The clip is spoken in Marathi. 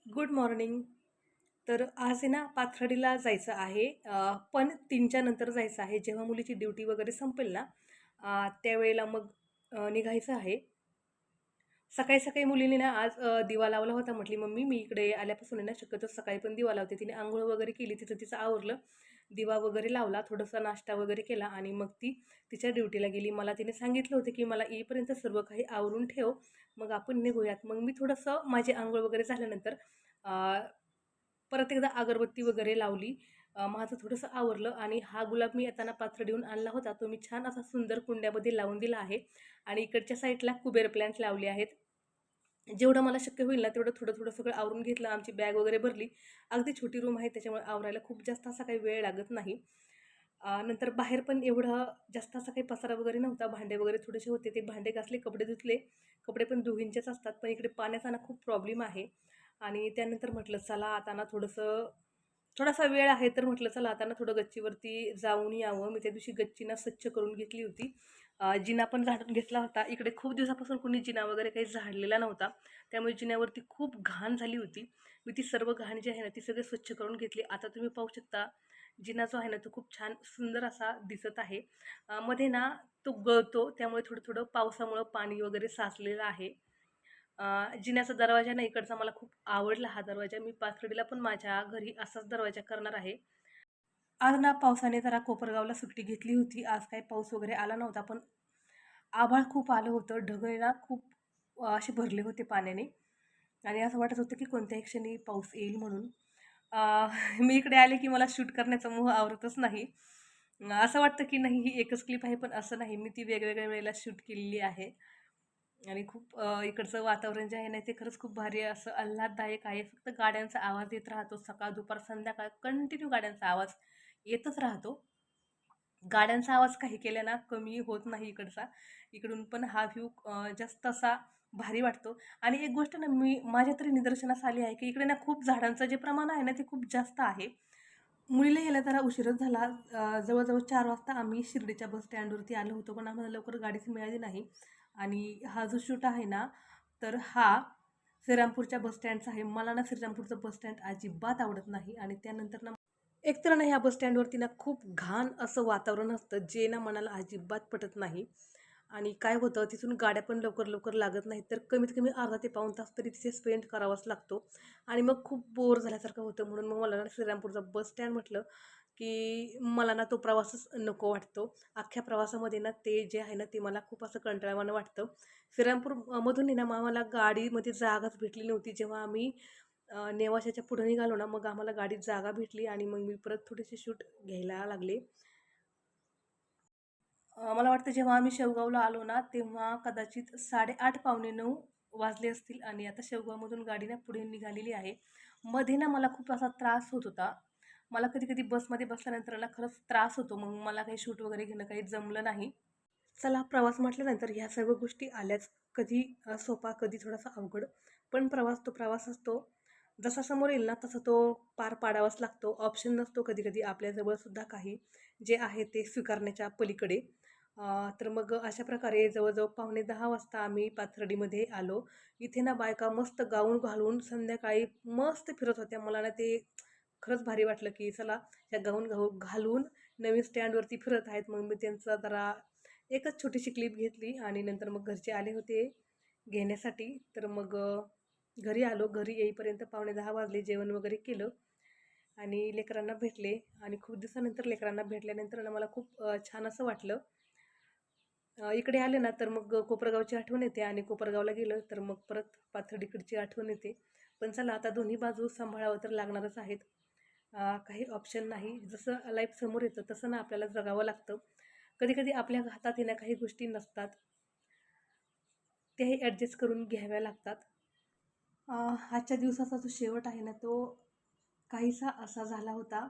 Good morning. तर आज आहे ना पाथर्डीला जायचं आहे. पण 3च्या नंतर जायचं आहे. जेव्हा मुलीची ड्युटी वगैरे संपेल ना त्यावेळेला मग निघायचं आहे. सकाळी सकाळी मुलीने ना आज दिवा लावला होता. म्हटली, "मम्मी मी इकडे आल्यापासून आहे ना शक्यतो सकाळी पण दिवा लावते." तिने अंघोळ वगैरे केली, तिचं आवरलं. दिवा वगैरे लावला, थोडासा नाश्ता वगैरे केला आणि मग ती तिच्या ड्युटीला गेली. मला तिने सांगितलं होतं, की "मला येईपर्यंत सर्व काही आवरून ठेव, मग आपण निघूयात." मग मी थोडंसं माझी अंघोळ वगैरे झाल्यानंतर अ, परत एकदा अगरबत्ती वगैरे लावली. माझं थोडंसं आवरलं आणि हा गुलाब मी येताना पाथर्डीहून आणला होता. तो मी छान असा सुंदर कुंड्यामध्ये लावून दिला आहे आणि इकडच्या साईडला कुबेर प्लांट लावले आहेत. जेवढं मला शक्य होईल ना तेवढं थोडं-थोडं सगळं आवरून घेतलं. आमची बॅग वगैरे भरली. अगदी छोटी रूम आहे त्याच्यामुळे आवरायला खूप जास्त असा काही वेळ लागत नाही. नंतर बाहेर पण एवढं जास्त असा काही पसारा वगैरे नव्हता. भांडे वगैरे थोडेसे होते. ते भांडे घासले, कपडे धुतले. कपडे पण धुवींचेच असतात. पण इकडे पाण्याचा ना खूप प्रॉब्लेम आहे आणि त्यानंतर म्हटलं चला आता ना थोडासा वेळ आहे तर म्हटलं चला आता ना थोडं गच्चीवरती जाऊन यावं. मी त्या दिवशी गच्ची ना स्वच्छ करून घेतली होती. जिना पण झाडून घेतला होता. इकडे खूप दिवसापासून कोणी जिना वगैरे काही झाडलेला नव्हता. त्यामुळे जिन्यावरती खूप घाण झाली होती. मी ती सर्व घाण जी आहे ना, ती सगळी स्वच्छ करून घेतली. आता तुम्ही पाहू शकता, जिना जो आहे ना, तो खूप छान सुंदर असा दिसत आहे. मध्ये ना तो गळतो, त्यामुळे थोडं-थोडं पावसामुळं पाणी वगैरे साचलेलं आहे. जिन्याचा दरवाजा ना इकडचा मला खूप आवडला हा दरवाजा. मी पाथर्डीला पण माझ्या घरी असाच दरवाजा करणार आहे. आज ना पावसाने जरा कोपरगावला सुट्टी घेतली होती. आज काही पाऊस वगैरे आला नव्हता, पण आभाळ खूप आलं होतं. ढगं ना खूप असे भरले होते पाण्याने आणि असं वाटत होतं की कोणत्याही क्षणी पाऊस येईल म्हणून. अ, मी इकडे आले की मला शूट करण्याचा मोह आवरतच नाही. असं वाटतं की नाही ही एकच क्लिप आहे, पण असं नाही. मी ती वेगवेगळ्या वेळेला शूट केलेली आहे आणि खूप इकडचं वातावरण जे आहे ना, ते खरंच खूप भारी असं आल्हाददायक आहे. फक्त गाड्यांचा आवाज येत राहतो. सकाळ, दुपार, संध्याकाळ कंटिन्यू गाड्यांचा आवाज येतच राहतो. गाड्यांचा आवाज काही केला ना कमी होत नाही इकडचा. इकडून पण हा व्ह्यू जास्त असा भारी वाटतो आणि एक गोष्ट ना माझ्या तरी निदर्शनास आली आहे, की इकडे ना खूप झाडांचं जे प्रमाण आहे ना, ते खूप जास्त आहे. मुलीला यायला जरा उशीरच झाला. जवळ-जवळ 4 वाजता आम्ही शिर्डीच्या बस स्टँडवरती आलो होतो, पण आम्हाला लवकर गाडीच मिळाली नाही आणि हा जो शूट आहे ना, तर हा श्रीरामपूरच्या बस स्टँडचा आहे. मला ना श्रीरामपूरचं बस स्टँड अजिबात आवडत नाही आणि त्यानंतर ना एकतर ना ह्या बस स्टँडवरती ना खूप घाण असं वातावरण असतं, जे ना मनाला अजिबात पटत नाही. आणि काय होतं तिथून गाड्या पण लवकर लवकर लागत नाहीत, तर कमीत कमी अर्धा ते पाऊण तास तरी तिथे स्पेंड करावाच लागतो आणि मग खूप बोर झाल्यासारखं होतं. म्हणून मग मला ना श्रीरामपूरचा बस स्टँड म्हटलं की मला ना तो प्रवासच नको वाटतो. अख्ख्या प्रवासामध्ये ना ते जे आहे ना ते मला खूप असं कंटाळवाणं वाटतं. श्रीरामपूर मधून आहे ना मग आम्हाला गाडीमध्ये जागाच भेटली नव्हती. जेव्हा आम्ही नेवाशाच्या पुढे निघालो ना, मग आम्हाला गाडीत जागा भेटली आणि मग मी परत थोडेसे शूट घ्यायला लागले. मला वाटतं जेव्हा आम्ही शेवगावला आलो ना, तेव्हा कदाचित 8:30 पावणे 9 वाजले असतील आणि आता शेवगावमधून गाडी ना पुढे निघालेली आहे. मध्ये ना मला खूप असा त्रास होत होता. मला कधी-कधी बसमध्ये बसल्यानंतर ना खरंच त्रास होतो. मग मला काही शूट वगैरे घेणं काही जमलं नाही. चला प्रवास म्हटल्यानंतर ह्या सर्व गोष्टी आल्याच. कधी सोपा, कधी थोडासा अवघड. पण प्रवास तो प्रवास असतो. जसा समोर येईल ना, तसा तो पार पाडावाच लागतो. ऑप्शन नसतो कधी-कधी आपल्याजवळ सुद्धा काही, जे आहे ते स्वीकारण्याच्या पलीकडे. तर मग अशा प्रकारे जवळ-जवळ पावणे 10 वाजता आम्ही पाथर्डीमध्ये आलो. इथे ना बायका मस्त गाऊन घालून संध्याकाळी मस्त फिरत होत्या. मला ना ते खरंच भारी वाटलं, की चला त्या गाऊन घालून नवीन स्टँडवरती फिरत आहेत. मग मी त्यांचा जरा एकच छोटीशी क्लिप घेतली आणि नंतर मग घरचे आले होते घेण्यासाठी. तर मग घरी आलो. घरी येईपर्यंत पावणे 10 वाजले. जेवण वगैरे केलं आणि लेकरांना भेटले आणि खूप दिवसानंतर लेकरांना भेटल्यानंतर ना मला खूप छान असं वाटलं. इकडे आले ना तर मग कोपरगावची आठवण येते आणि कोपरगावला गेलं तर मग परत पाथर्डीकडची आठवण येते. पण चला आता दोन्ही बाजू सांभाळावं तर लागणारच आहेत. काही ऑप्शन नाही. जसं लाईफ समोर येतं तसं ना आपल्याला जगावं लागतं. कधी-कधी आपल्या हातात आहे ना काही गोष्टी नसतात. त्याही ॲडजस्ट करून घ्याव्या लागतात. आजच्या दिवसाचा जो शेवट आहे ना तो काहीसा असा झाला होता